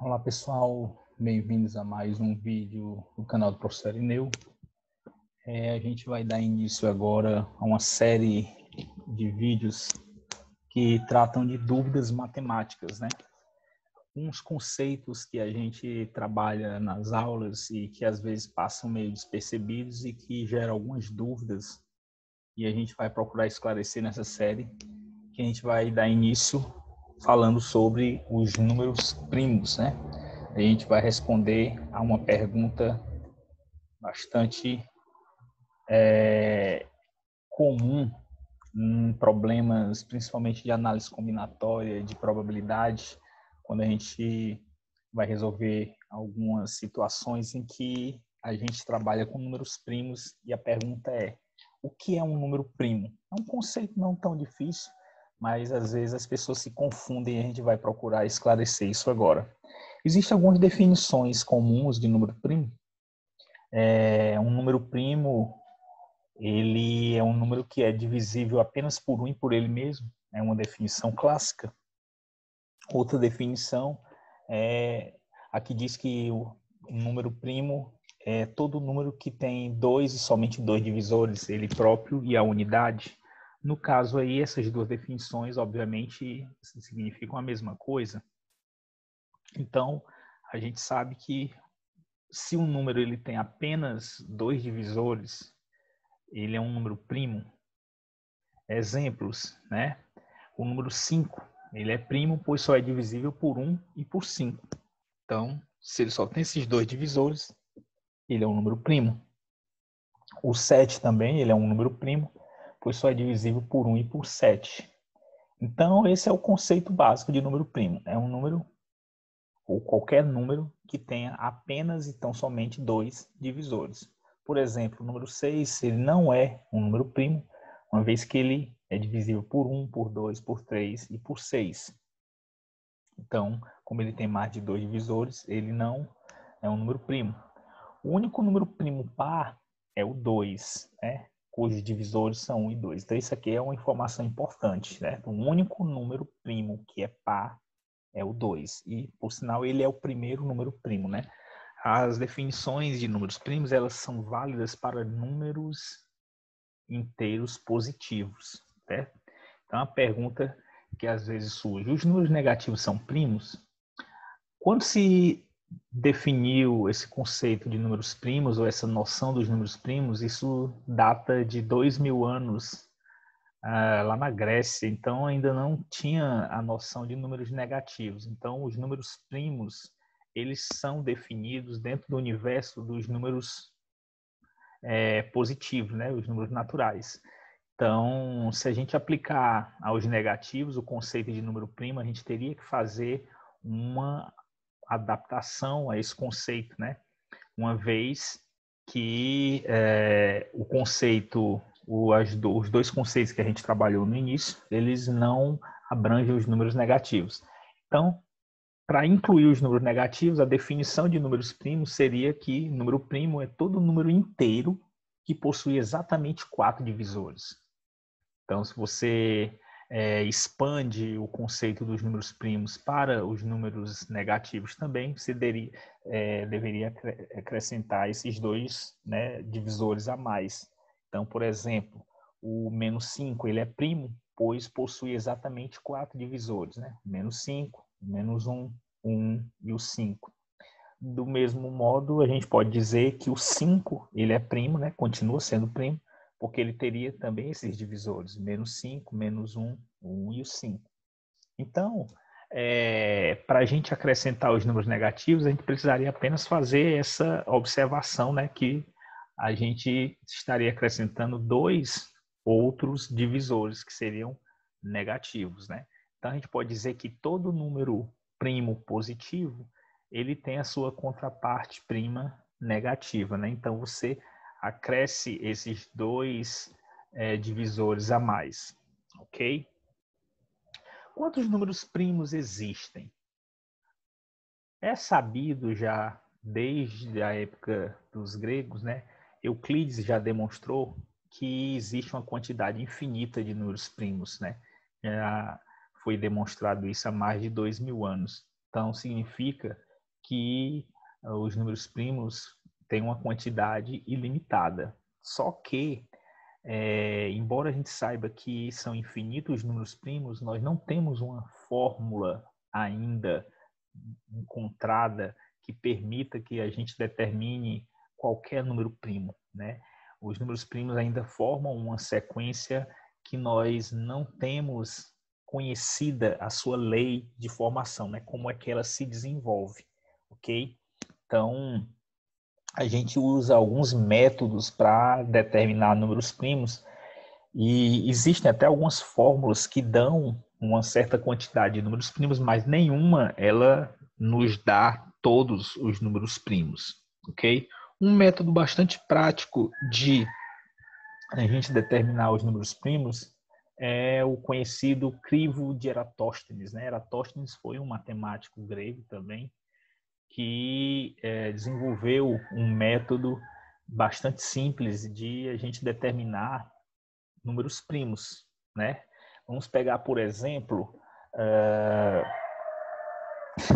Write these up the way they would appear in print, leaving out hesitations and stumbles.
Olá pessoal, bem-vindos a mais um vídeo do canal do Professor Irineu. A gente vai dar início agora a uma série de vídeos que tratam de dúvidas matemáticas, né? Uns conceitos que a gente trabalha nas aulas e que às vezes passam meio despercebidos e que geram algumas dúvidas, e a gente vai procurar esclarecer nessa série, que a gente vai dar início falando sobre os números primos, né? A gente vai responder a uma pergunta bastante comum em problemas, principalmente de análise combinatória, de probabilidade, quando a gente vai resolver algumas situações em que a gente trabalha com números primos e a pergunta é: o que é um número primo? É um conceito não tão difícil, mas às vezes as pessoas se confundem e a gente vai procurar esclarecer isso agora. Existem algumas definições comuns de número primo. Um número primo, ele é um número que é divisível apenas por 1 e por ele mesmo. É uma definição clássica. Outra definição é a que diz que o número primo é todo número que tem dois e somente dois divisores, ele próprio e a unidade. No caso aí, essas duas definições, obviamente, significam a mesma coisa. Então, a gente sabe que se um número ele tem apenas dois divisores, ele é um número primo. Exemplos, né? O número 5, ele é primo, pois só é divisível por 1 e por 5. Então, se ele só tem esses dois divisores, ele é um número primo. O 7 também, ele é um número primo, pois só é divisível por 1 e por 7. Então, esse é o conceito básico de número primo. É um número, ou qualquer número, que tenha apenas e tão somente dois divisores. Por exemplo, o número 6, ele não é um número primo, uma vez que ele é divisível por 1, por 2, por 3 e por 6. Então, como ele tem mais de dois divisores, ele não é um número primo. O único número primo par é o 2, né? Cujos divisores são 1 e 2. Então, isso aqui é uma informação importante, né? O único número primo que é par é o 2. E, por sinal, ele é o primeiro número primo, né? As definições de números primos, elas são válidas para números inteiros positivos, certo? Então, a pergunta que às vezes surge: os números negativos são primos? Quando se definiu esse conceito de números primos, ou essa noção dos números primos, isso data de 2000 anos, lá na Grécia. Então, ainda não tinha a noção de números negativos. Então, os números primos, eles são definidos dentro do universo dos números positivos, né? Os números naturais. Então, se a gente aplicar aos negativos o conceito de número primo, a gente teria que fazer uma adaptação a esse conceito, né? Uma vez que o conceito, os dois conceitos que a gente trabalhou no início, eles não abrangem os números negativos. Então, para incluir os números negativos, a definição de números primos seria que número primo é todo número inteiro que possui exatamente 4 divisores. Então, se você expande o conceito dos números primos para os números negativos também, você deveria acrescentar esses dois, né, divisores a mais. Então, por exemplo, o menos 5 ele é primo, pois possui exatamente 4 divisores, né? Menos 5, menos 1, 1 e o 5. Do mesmo modo, a gente pode dizer que o 5 ele é primo, né? Continua sendo primo, porque ele teria também esses divisores, menos 5, menos 1, 1 e o 5. Então, para a gente acrescentar os números negativos, a gente precisaria apenas fazer essa observação, né, que a gente estaria acrescentando dois outros divisores, que seriam negativos, né? Então, a gente pode dizer que todo número primo positivo, ele tem a sua contraparte prima negativa, né? Então, você acresce esses dois divisores a mais, ok? Quantos números primos existem? É sabido já desde a época dos gregos, né? Euclides já demonstrou que existe uma quantidade infinita de números primos, né? Já foi demonstrado isso há mais de 2000 anos. Então, significa que os números primos têm uma quantidade ilimitada. Só que, embora a gente saiba que são infinitos os números primos, nós não temos uma fórmula ainda encontrada que permita que a gente determine qualquer número primo, né? Os números primos ainda formam uma sequência que nós não temos conhecida a sua lei de formação, né? Como é que ela se desenvolve, ok? Então, a gente usa alguns métodos para determinar números primos e existem até algumas fórmulas que dão uma certa quantidade de números primos, mas nenhuma ela nos dá todos os números primos, ok? Um método bastante prático de a gente determinar os números primos é o conhecido crivo de Eratóstenes, né? Eratóstenes foi um matemático grego também que desenvolveu um método bastante simples de a gente determinar números primos, né? Vamos pegar, por exemplo,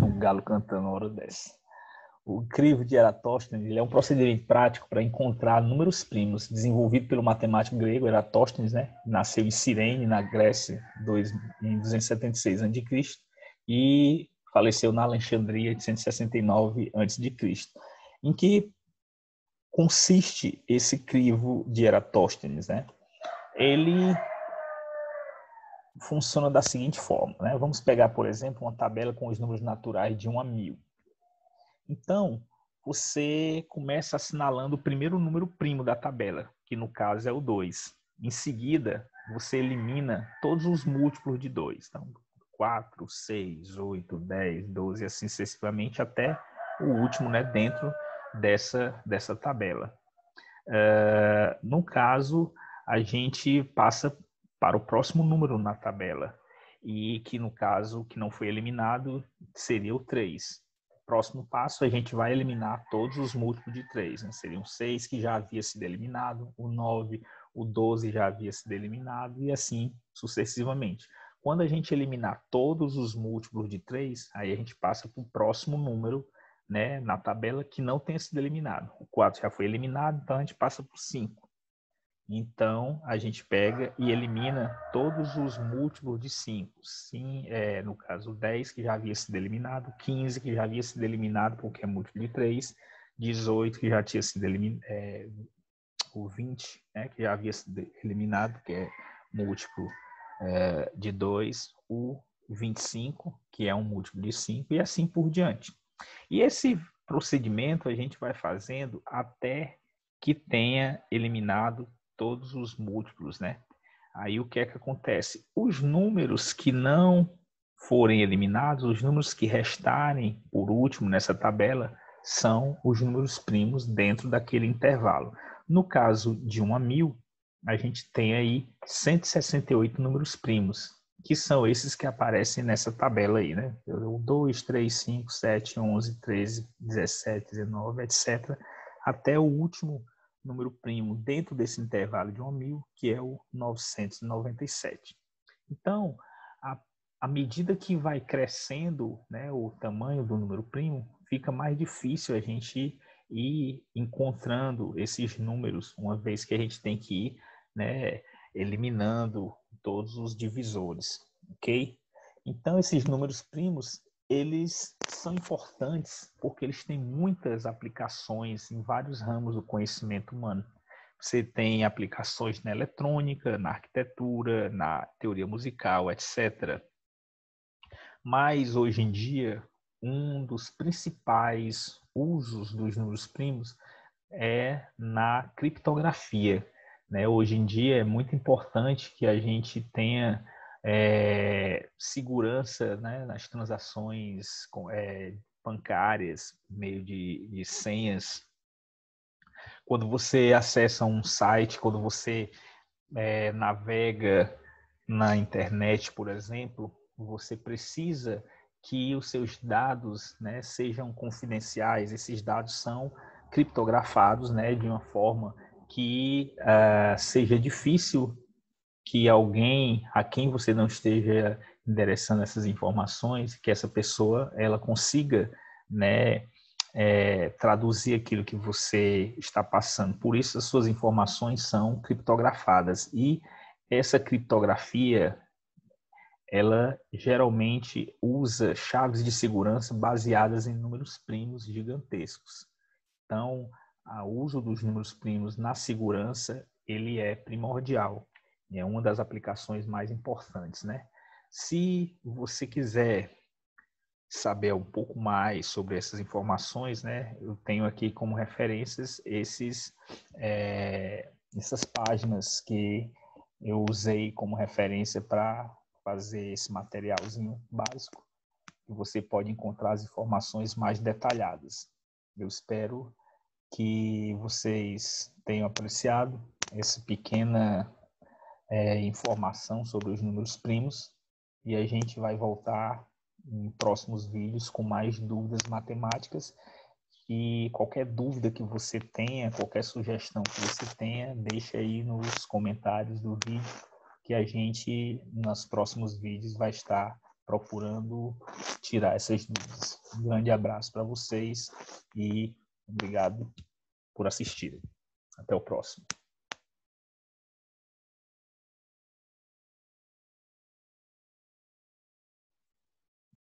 um galo cantando na hora dessa. O crivo de Eratóstenes ele é um procedimento prático para encontrar números primos, desenvolvido pelo matemático grego Eratóstenes, né? Nasceu em Cirene, na Grécia, em 276 a.C. e faleceu na Alexandria em 169 a.C. Em que consiste esse crivo de Eratóstenes, né? Ele funciona da seguinte forma, né? Vamos pegar, por exemplo, uma tabela com os números naturais de 1 a 1000. Então, você começa assinalando o primeiro número primo da tabela, que no caso é o 2. Em seguida, você elimina todos os múltiplos de 2. Então, 4, 6, 8, 10, 12 e assim sucessivamente até o último, né, dentro dessa tabela. No caso, a gente passa para o próximo número na tabela, e que no caso, que não foi eliminado, seria o 3. Próximo passo, a gente vai eliminar todos os múltiplos de 3. Né? Seriam 6 que já havia sido eliminado, o 9, o 12 já havia sido eliminado e assim sucessivamente. Quando a gente eliminar todos os múltiplos de 3, aí a gente passa para o próximo número, né, na tabela que não tenha sido eliminado. O 4 já foi eliminado, então a gente passa para o 5. Então, a gente pega e elimina todos os múltiplos de 5. Sim, no caso, 10 que já havia sido eliminado, 15 que já havia sido eliminado porque é múltiplo de 3, 18 que já tinha sido eliminado, o 20, né, que já havia sido eliminado, que é múltiplo de 2, o 25, que é um múltiplo de 5, e assim por diante. E esse procedimento a gente vai fazendo até que tenha eliminado todos os múltiplos, né? Aí o que é que acontece? Os números que não forem eliminados, os números que restarem por último nessa tabela, são os números primos dentro daquele intervalo. No caso de 1 a 1000, a gente tem aí 168 números primos, que são esses que aparecem nessa tabela aí, né? 2, 3, 5, 7, 11, 13, 17, 19, etc. Até o último número primo dentro desse intervalo de 1 a 1000, que é o 997. Então, à medida que vai crescendo, né, o tamanho do número primo, fica mais difícil a gente ir encontrando esses números, uma vez que a gente tem que ir, né, eliminando todos os divisores, ok? Então, esses números primos, eles são importantes porque eles têm muitas aplicações em vários ramos do conhecimento humano. Você tem aplicações na eletrônica, na arquitetura, na teoria musical, etc. Mas, hoje em dia, um dos principais usos dos números primos é na criptografia. Né? Hoje em dia é muito importante que a gente tenha segurança, né, nas transações bancárias, meio de senhas. Quando você acessa um site, quando você navega na internet, por exemplo, você precisa que os seus dados, né, sejam confidenciais. Esses dados são criptografados, né, de uma forma que seja difícil que alguém a quem você não esteja endereçando essas informações, que essa pessoa ela consiga né, traduzir aquilo que você está passando. Por isso, as suas informações são criptografadas. E essa criptografia, ela geralmente usa chaves de segurança baseadas em números primos gigantescos. Então, o uso dos números primos na segurança, ele é primordial. É uma das aplicações mais importantes, né? Se você quiser saber um pouco mais sobre essas informações, né? Eu tenho aqui como referências essas páginas que eu usei como referência para fazer esse materialzinho básico. E você pode encontrar as informações mais detalhadas. Eu espero que vocês tenham apreciado essa pequena informação sobre os números primos e a gente vai voltar em próximos vídeos com mais dúvidas matemáticas. E qualquer dúvida que você tenha, qualquer sugestão que você tenha, deixa aí nos comentários do vídeo que a gente, nos próximos vídeos, vai estar procurando tirar essas dúvidas. Um grande abraço para vocês e obrigado por assistirem. Até o próximo.